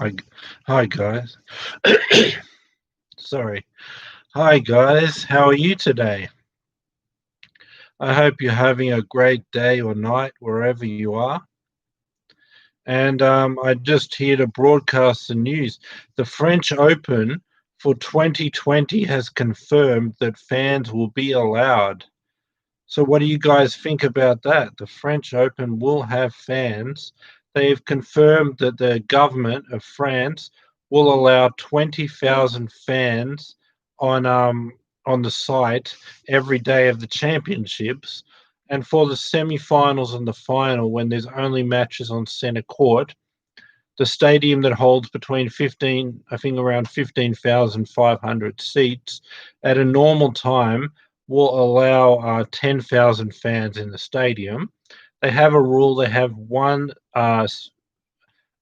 Hi, hi guys. Sorry. Hi guys. How are you today? I hope you're having a great day or night wherever you are. And I just here to broadcast the news. The French Open for 2020 has confirmed that fans will be allowed. So, what do you guys think about that? The French Open will have fans. They have confirmed that the government of France will allow 20,000 fans on um on the site every day of the championships, and for the semi-finals and the final, when there's only matches on centre court, the stadium that holds between 15, I think around 15,500 seats at a normal time will allow 10,000 fans in the stadium. They have a rule, they have one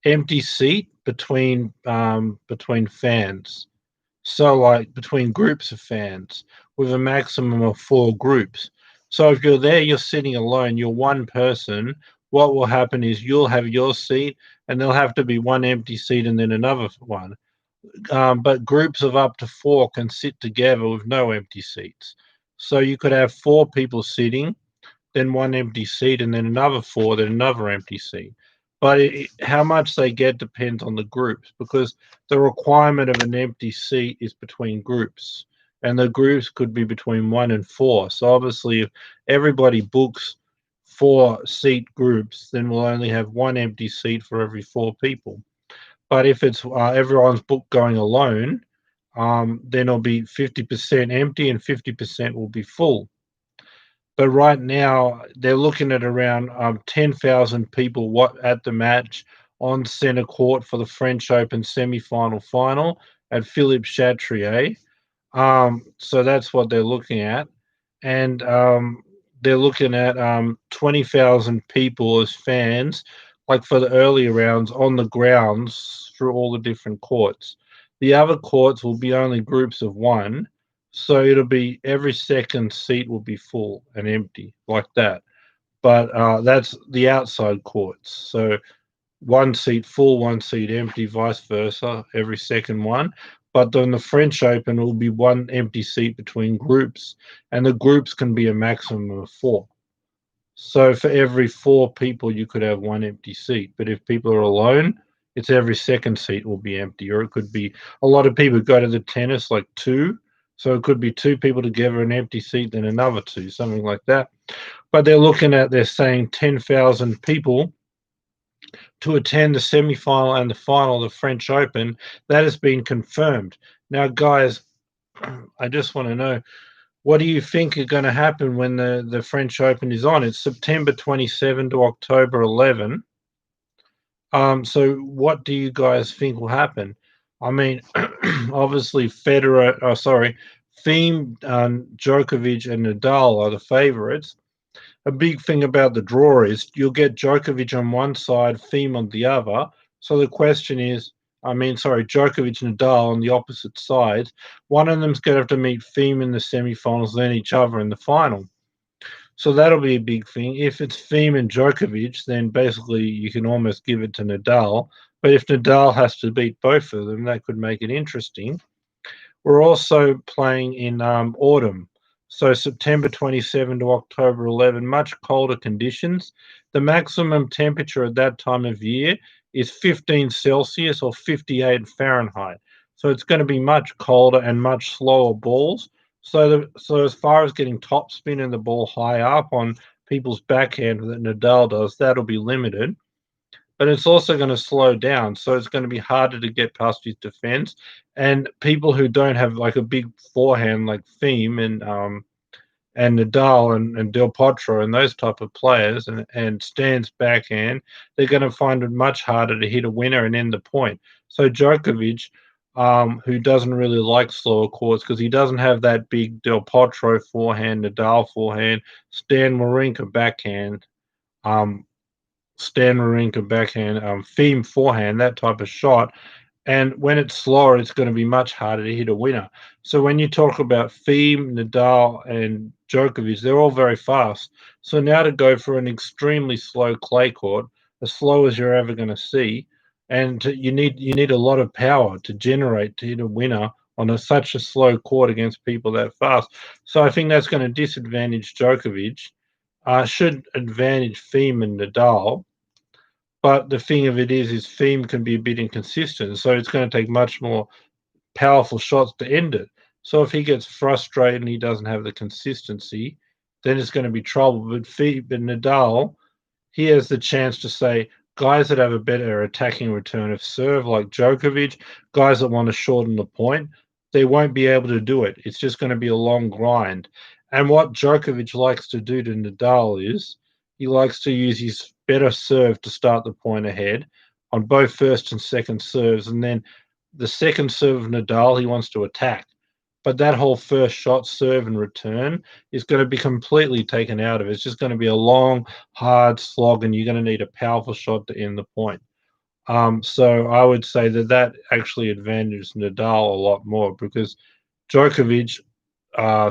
empty seat between fans. So, like between groups of fans with a maximum of four groups. So, if you're there, you're sitting alone, you're one person. What will happen is you'll have your seat, and there'll have to be one empty seat and then another one. But groups of up to four can sit together with no empty seats. So, you could have four people sitting, then one empty seat, and then another four, then another empty seat. But how much they get depends on the groups because the requirement of an empty seat is between groups, and the groups could be between one and four. So obviously, if everybody books four seat groups, then we'll only have one empty seat for every four people. But if it's everyone's booked going alone, then it'll be 50% empty and 50% will be full. But right now, they're looking at around 10,000 people at the match on centre court for the French Open semi-final final at Philippe Chatrier. So that's what they're looking at, and they're looking at 20,000 people as fans, like for the earlier rounds on the grounds through all the different courts. The other courts will be only groups of one, so it'll be every second seat will be full and empty like that. But that's the outside courts. So one seat full, one seat empty, vice versa, every second one. But then the French Open will be one empty seat between groups, and the groups can be a maximum of four. So for every four people, you could have one empty seat. But if people are alone, it's every second seat will be empty. Or it could be a lot of people go to the tennis like two. So it could be two people together, an empty seat, then another two, something like that. But they're saying 10,000 people to attend the semi-final and the final of the French Open. That has been confirmed. Now, guys, I just want to know, what do you think is going to happen when the French Open is on? It's September 27 to October 11. So what do you guys think will happen? I mean, obviously Thiem, Djokovic, and Nadal are the favorites. A big thing about the draw is you'll get Djokovic on one side, Thiem on the other. So the question is, Djokovic and Nadal on the opposite sides. One of them's going to have to meet Thiem in the semi-finals, then each other in the final. So that'll be a big thing. If it's Thiem and Djokovic, then basically you can almost give it to Nadal. But if Nadal has to beat both of them, that could make it interesting. We're also playing in autumn. So September 27 to October 11, much colder conditions. The maximum temperature at that time of year is 15 Celsius or 58 Fahrenheit. So it's going to be much colder and much slower balls. So as far as getting topspin and the ball high up on people's backhand that Nadal does, that'll be limited. But it's also going to slow down, so it's going to be harder to get past his defense. And people who don't have like a big forehand, like Thiem and Nadal and Del Potro and those type of players, and Stan's backhand, they're going to find it much harder to hit a winner and end the point. So Djokovic, who doesn't really like slower courts because he doesn't have that big Del Potro forehand, Nadal forehand, Stan Wawrinka backhand, um, Stan Wawrinka backhand, Thiem forehand, that type of shot. And when it's slower, it's going to be much harder to hit a winner. So when you talk about Thiem, Nadal, and Djokovic, they're all very fast. So now to go for an extremely slow clay court, as slow as you're ever going to see, and you need a lot of power to generate to hit a winner on such a slow court against people that fast. So I think that's going to disadvantage Djokovic. Should advantage Thiem and Nadal, but the thing of it is Thiem can be a bit inconsistent, so it's going to take much more powerful shots to end it. So if he gets frustrated and he doesn't have the consistency, then it's going to be trouble. But Nadal, he has the chance to say guys that have a better attacking return of serve, like Djokovic, guys that want to shorten the point, they won't be able to do it. It's just going to be a long grind. And what Djokovic likes to do to Nadal is he likes to use his better serve to start the point ahead on both first and second serves. And then the second serve of Nadal, he wants to attack. But that whole first shot, serve, and return is going to be completely taken out of it. It's just going to be a long, hard slog, and you're going to need a powerful shot to end the point. So I would say that actually advantages Nadal a lot more because Djokovic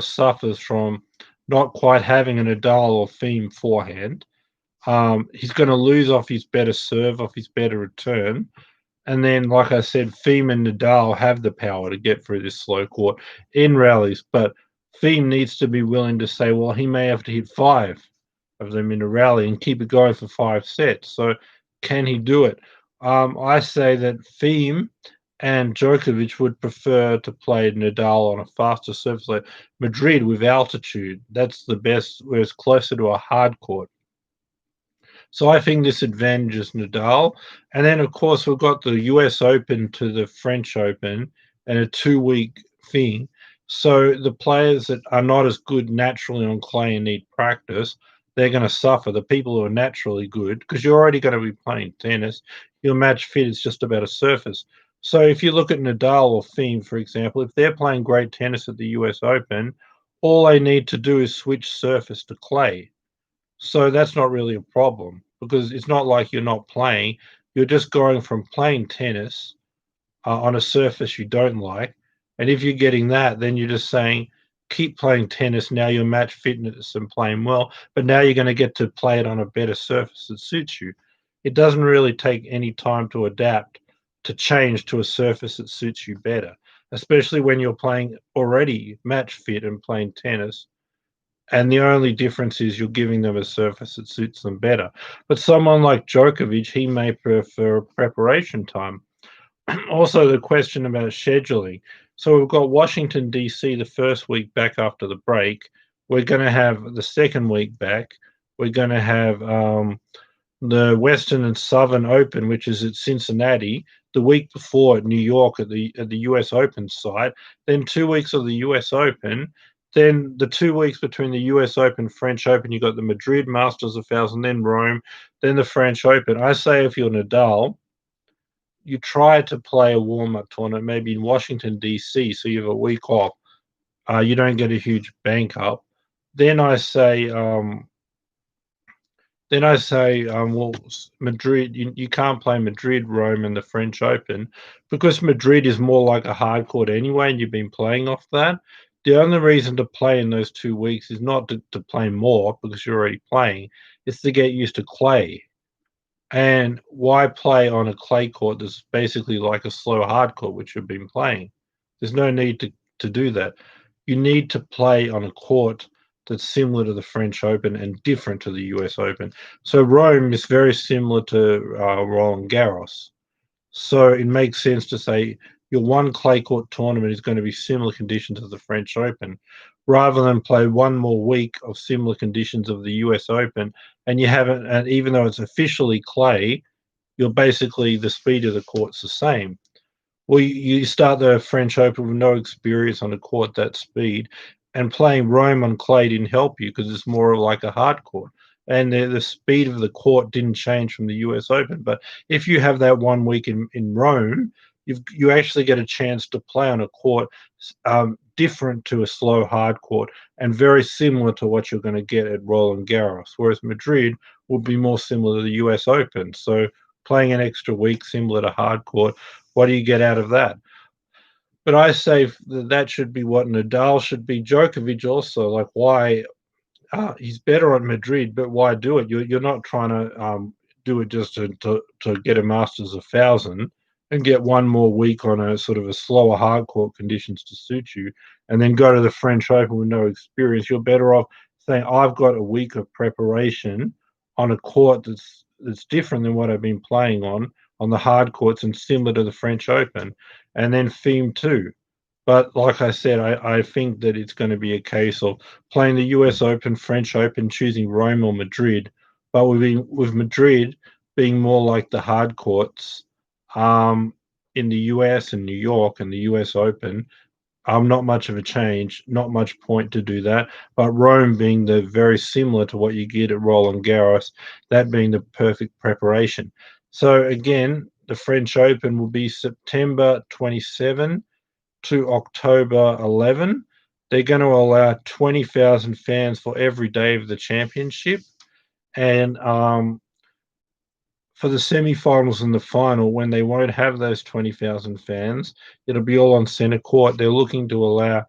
suffers from not quite having a Nadal or Thiem forehand. He's going to lose off his better serve, off his better return, and then, like I said, Thiem and Nadal have the power to get through this slow court in rallies, but Thiem needs to be willing to say, well, he may have to hit five of them in a rally and keep it going for 5 sets. So, can he do it? I say that Thiem and Djokovic would prefer to play Nadal on a faster surface like Madrid with altitude. That's the best, where it's closer to a hard court. So I think this advantages Nadal. And then, of course, we've got the US Open to the French Open and a 2 week thing. So the players that are not as good naturally on clay and need practice, they're going to suffer. The people who are naturally good, because you're already going to be playing tennis, your match fit is just about a surface. So if you look at Nadal or Thiem, for example, if they're playing great tennis at the US Open, all they need to do is switch surface to clay, so that's not really a problem because it's not like you're not playing. You're just going from playing tennis on a surface you don't like. And if you're getting that, then you're just saying, keep playing tennis. Now you're match fitness and playing well, but now you're going to get to play it on a better surface that suits you. It doesn't really take any time to adapt to change to a surface that suits you better, especially when you're playing already match fit and playing tennis, and the only difference is you're giving them a surface that suits them better. But someone like Djokovic, he may prefer preparation time. Also, the question about scheduling. So we've got Washington, D.C. the first week back after the break. We're going to have the second week back. We're going to have the Western and Southern Open, which is at Cincinnati, the week before at New York at the US Open site, then 2 weeks of the US Open, then the 2 weeks between the US Open, French Open, you got the Madrid Masters 1000, then Rome, then the French Open. I say if you're Nadal, you try to play a warm-up tournament, maybe in Washington D.C., so you have a week off. You don't get a huge bank up. Then I say well, Madrid, you can't play Madrid, Rome, and the French Open because Madrid is more like a hard court anyway, and you've been playing off that. The only reason to play in those 2 weeks is not to play more because you're already playing, it's to get used to clay. And why play on a clay court that's basically like a slow hard court, which you've been playing? There's no need to do that. You need to play on a court that's similar to the French Open and different to the US Open. So Rome is very similar to Roland Garros. So it makes sense to say your one clay court tournament is going to be similar conditions as the French Open, rather than play one more week of similar conditions of the US Open. And you haven't, and even though it's officially clay, you're basically the speed of the court's the same. Well, you start the French Open with no experience on a court that speed, and playing Rome on clay didn't help you because it's more like a hard court. And the speed of the court didn't change from the US Open. But if you have that 1 week in Rome, you actually get a chance to play on a court different to a slow hard court and very similar to what you're going to get at Roland Garros. Whereas Madrid will be more similar to the US Open. So playing an extra week similar to hard court, what do you get out of that? But I say that should be what Nadal should be. Djokovic also, like, why? He's better at Madrid, but why do it? You're not trying to do it just to get a Masters 1,000 and get one more week on a sort of a slower hard court conditions to suit you, and then go to the French Open with no experience. You're better off saying, I've got a week of preparation on a court that's different than what I've been playing on the hard courts and similar to the French Open, and then theme two. But like I said, I think that it's going to be a case of playing the US Open, French Open, choosing Rome or Madrid. But with Madrid being more like the hard courts in the US and New York and the US Open, not much of a change, not much point to do that. But Rome being the very similar to what you get at Roland Garros, that being the perfect preparation. So again, the French Open will be September 27 to October 11. They're going to allow 20,000 fans for every day of the championship. And for the semi-finals and the final, when they won't have those 20,000 fans, it'll be all on centre court. They're looking to allow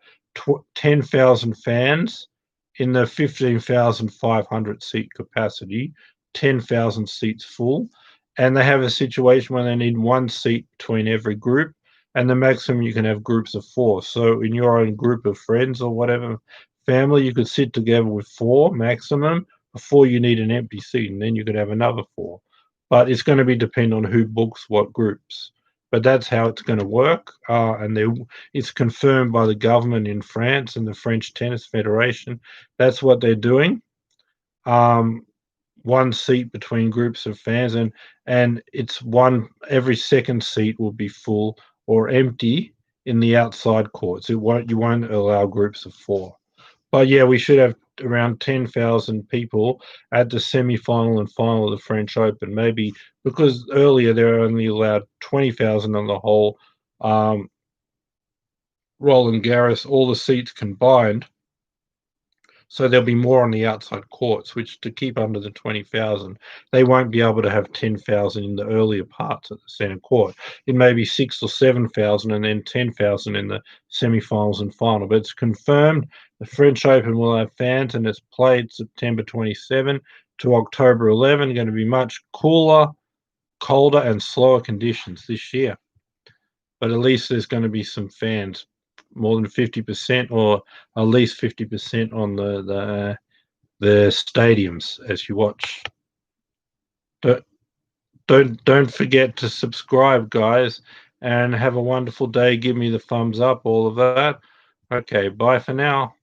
10,000 fans in the 15,500 seat capacity, 10,000 seats full. And they have a situation where they need one seat between every group, and the maximum you can have groups of 4. So in your own group of friends or whatever family, you could sit together with 4 maximum before you need an empty seat, and then you could have another 4. But it's going to be depend on who books what groups. But that's how it's going to work, and it's confirmed by the government in France and the French Tennis Federation. That's what they're doing. One seat between groups of fans, and it's one every second seat will be full or empty in the outside courts. You won't allow groups of 4. But yeah, we should have around 10,000 people at the semi-final and final of the French Open. Maybe because earlier they were only allowed 20,000 on the whole Roland Garros, all the seats combined. So there'll be more on the outside courts, which to keep under the 20,000, they won't be able to have 10,000 in the earlier parts of the centre court. It may be 6,000 or 7,000 and then 10,000 in the semi-finals and final. But it's confirmed the French Open will have fans, and it's played September 27 to October 11. Going to be much cooler, colder and slower conditions this year. But at least there's going to be some fans, more than 50% or at least 50% on the stadiums as you watch. But don't forget to subscribe, guys, and have a wonderful day. Give me the thumbs up, all of that. Okay, bye for now.